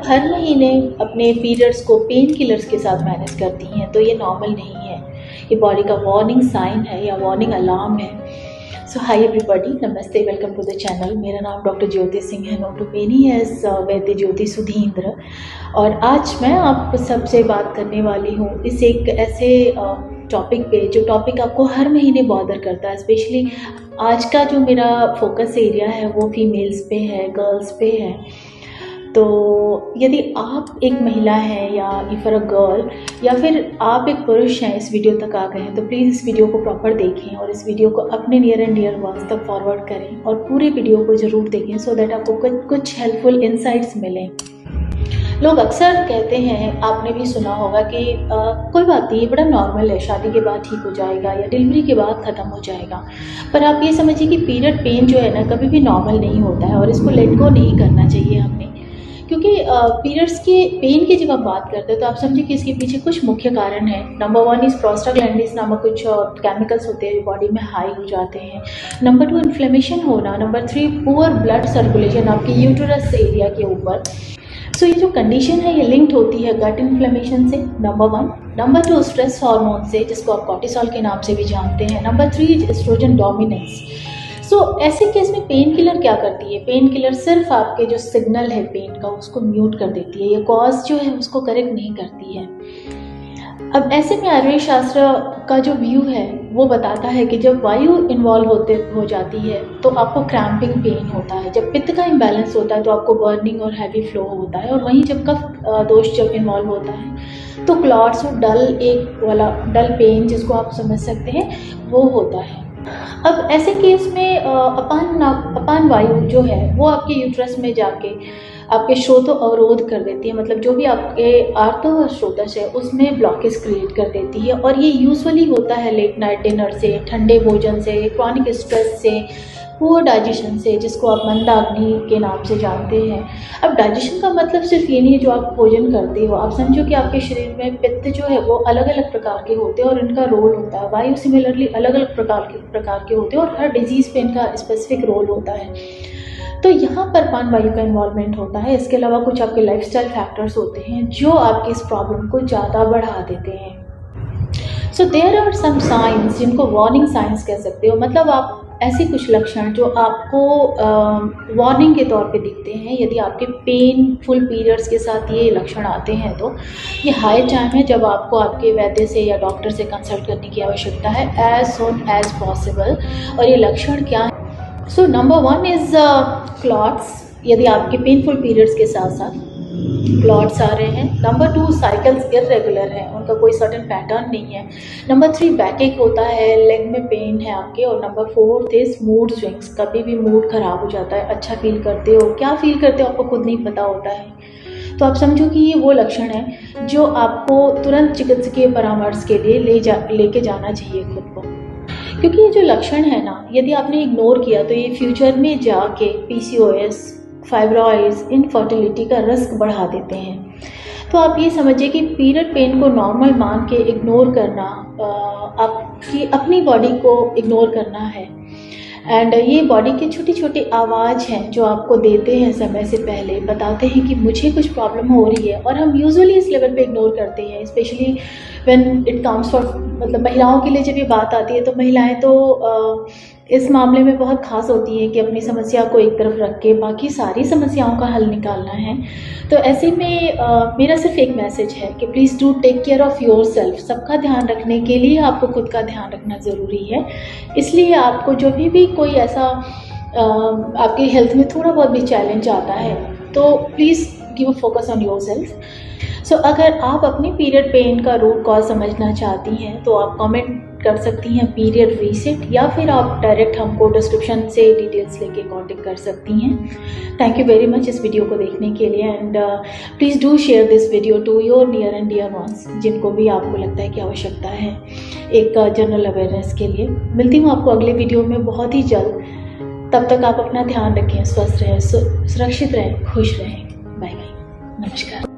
हर महीने अपने पीरियड्स को पेन किलर्स के साथ मैनेज करती हैं तो ये नॉर्मल नहीं है, ये बॉडी का वार्निंग साइन है या वार्निंग अलार्म है। सो हाय एवरीबॉडी, नमस्ते, वेलकम टू द चैनल। मेरा नाम डॉक्टर ज्योति सिंह है, नोन टू मेनी एज वैद्य ज्योति सुधींद्र। और आज मैं आप सबसे बात करने वाली हूँ इस एक ऐसे टॉपिक पे जो टॉपिक आपको हर महीने बॉदर करता है। स्पेशली आज का जो मेरा फोकस एरिया है वो फीमेल्स पे है, गर्ल्स पे है। तो यदि आप एक महिला हैं या इफ़ अ गर्ल या फिर आप एक पुरुष हैं, इस वीडियो तक आ गए हैं, तो प्लीज़ इस वीडियो को प्रॉपर देखें और इस वीडियो को अपने नियर एंड डियर वंस तक फॉरवर्ड करें और पूरे वीडियो को ज़रूर देखें सो दैट आपको कुछ हेल्पफुल इंसाइट्स मिलें। लोग अक्सर कहते हैं, आपने भी सुना होगा कि कोई बात नहीं, ये बड़ा नॉर्मल है, शादी के बाद ठीक हो जाएगा या डिलीवरी के बाद ख़त्म हो जाएगा। पर आप ये समझिए कि पीरियड पेन जो है ना, कभी भी नॉर्मल नहीं होता है और इसको लेट गो नहीं करना चाहिए हमने। क्योंकि पीरियड्स के पेन की जब आप बात करते हैं तो आप समझिए कि इसके पीछे कुछ मुख्य कारण है। नंबर 1 इस प्रोस्टाग्लैंडिन्स नामक कुछ केमिकल्स होते हैं जो बॉडी में हाई हो जाते हैं। नंबर 2 इन्फ्लेमेशन होना। नंबर 3 पुअर ब्लड सर्कुलेशन आपके यूटेरस एरिया के ऊपर। सो ये जो कंडीशन है ये लिंक्ड होती है गट इन्फ्लेमेशन से, नंबर 1। नंबर 2 स्ट्रेस हार्मोन से, जिसको आप कॉर्टिसोल के नाम से भी जानते हैं। Number 3 oestrogen dominance. सो ऐसे केस में पेन किलर क्या करती है? पेन किलर सिर्फ आपके जो सिग्नल है पेन का उसको म्यूट कर देती है, ये कॉज जो है उसको करेक्ट नहीं करती है। अब ऐसे में आयुर्वेद शास्त्र का जो व्यू है वो बताता है कि जब वायु इन्वॉल्व हो जाती है तो आपको क्रैम्पिंग पेन होता है। जब पित्त का इम्बैलेंस होता है तो आपको बर्निंग और हैवी फ्लो होता है। और वहीं जब कफ दोष जब इन्वॉल्व होता है तो क्लॉट्स और डल पेन, जिसको आप समझ सकते हैं, वो होता है। अब ऐसे केस में अपान वायु जो है वो आपके यूट्रस में जाके आपके श्रोत अवरोध कर देती है, मतलब जो भी आपके आर्त श्रोतस है उसमें ब्लॉकेज क्रिएट कर देती है। और ये यूजुअली होता है लेट नाइट डिनर से, ठंडे भोजन से, क्रॉनिक स्ट्रेस से, पुअर डाइजेशन से, जिसको आप मंदाग्नि के नाम से जानते हैं। अब डाइजेशन का मतलब सिर्फ ये नहीं है जो आप भोजन करते हो, आप समझो कि आपके शरीर में पित्त जो है वो अलग अलग प्रकार के होते हैं और इनका रोल होता है। वायु सिमिलरली अलग अलग प्रकार के होते हैं और हर डिजीज़ पे इनका स्पेसिफिक रोल होता है। तो यहाँ पर पान वायु का इन्वॉल्वमेंट होता है। इसके अलावा कुछ आपके लाइफस्टाइल फैक्टर्स होते हैं जो आपकी इस प्रॉब्लम को ज़्यादा बढ़ा देते हैं। So there are some science, जिनको वार्निंग साइंस कह सकते हो, मतलब आप ऐसे कुछ लक्षण जो आपको वार्निंग के तौर पे दिखते हैं। यदि आपके पेनफुल पीरियड्स के साथ ये लक्षण आते हैं तो ये हाई टाइम है जब आपको आपके वैद्य से या डॉक्टर से कंसल्ट करने की आवश्यकता है एज सुन एज पॉसिबल। और ये लक्षण क्या है? सो नंबर 1 इज़ क्लॉट्स, यदि आपके पेनफुल पीरियड्स के साथ साथ क्लॉट्स आ रहे हैं। नंबर 2 साइकिल्स इरेगुलर हैं, उनका कोई सर्टेन पैटर्न नहीं है। नंबर 3 बैकएक होता है, लेग में पेन है आपके। और नंबर 4 इज मूड स्विंग्स, कभी भी मूड खराब हो जाता है, अच्छा फील करते हो, क्या फील करते हो आपको खुद नहीं पता होता है। तो आप समझो कि ये वो लक्षण है जो आपको तुरंत चिकित्सकीय परामर्श के लिए लेके जाना चाहिए खुद को। क्योंकि ये जो लक्षण है ना, यदि आपने इग्नोर किया तो ये फ्यूचर में जाके PCOS, फाइब्रॉइड्स, इनफर्टिलिटी का रिस्क बढ़ा देते हैं। तो आप ये समझिए कि पीरियड पेन को नॉर्मल मान के इग्नोर करना आपकी अपनी बॉडी को इग्नोर करना है। एंड ये बॉडी की छोटी छोटी आवाज़ हैं जो आपको देते हैं, समय से पहले बताते हैं कि मुझे कुछ प्रॉब्लम हो रही है। और हम यूजुअली इस लेवल पे इग्नोर करते हैं, specially when it comes for, मतलब महिलाओं के लिए जब ये बात आती है तो महिलाएं तो इस मामले में बहुत खास होती है कि अपनी समस्या को एक तरफ रख के बाकी सारी समस्याओं का हल निकालना है। तो ऐसे में मेरा सिर्फ एक मैसेज है कि please do take care of yourself. सबका ध्यान रखने के लिए आपको खुद का ध्यान रखना ज़रूरी है। इसलिए आपको जो भी कोई ऐसा आपकी हेल्थ में थोड़ा बहुत भी चैलेंज आता है तो please give a focus on yourself. So अगर आप अपनी पीरियड पेन का रूट कॉज समझना चाहती हैं तो आप कमेंट कर सकती हैं पीरियड रीसेट, या फिर आप डायरेक्ट हमको डिस्क्रिप्शन से डिटेल्स लेके कांटेक्ट कर सकती हैं। थैंक यू वेरी मच इस वीडियो को देखने के लिए। And please do share this video to your near and dear ones, जिनको भी आपको लगता है कि आवश्यकता है एक जनरल अवेयरनेस के लिए। मिलती हूँ आपको अगले वीडियो में बहुत ही जल्द। तब तक आप अपना ध्यान रखें, स्वस्थ रहें, सुरक्षित रहें, खुश रहें। बाय बाय, नमस्कार।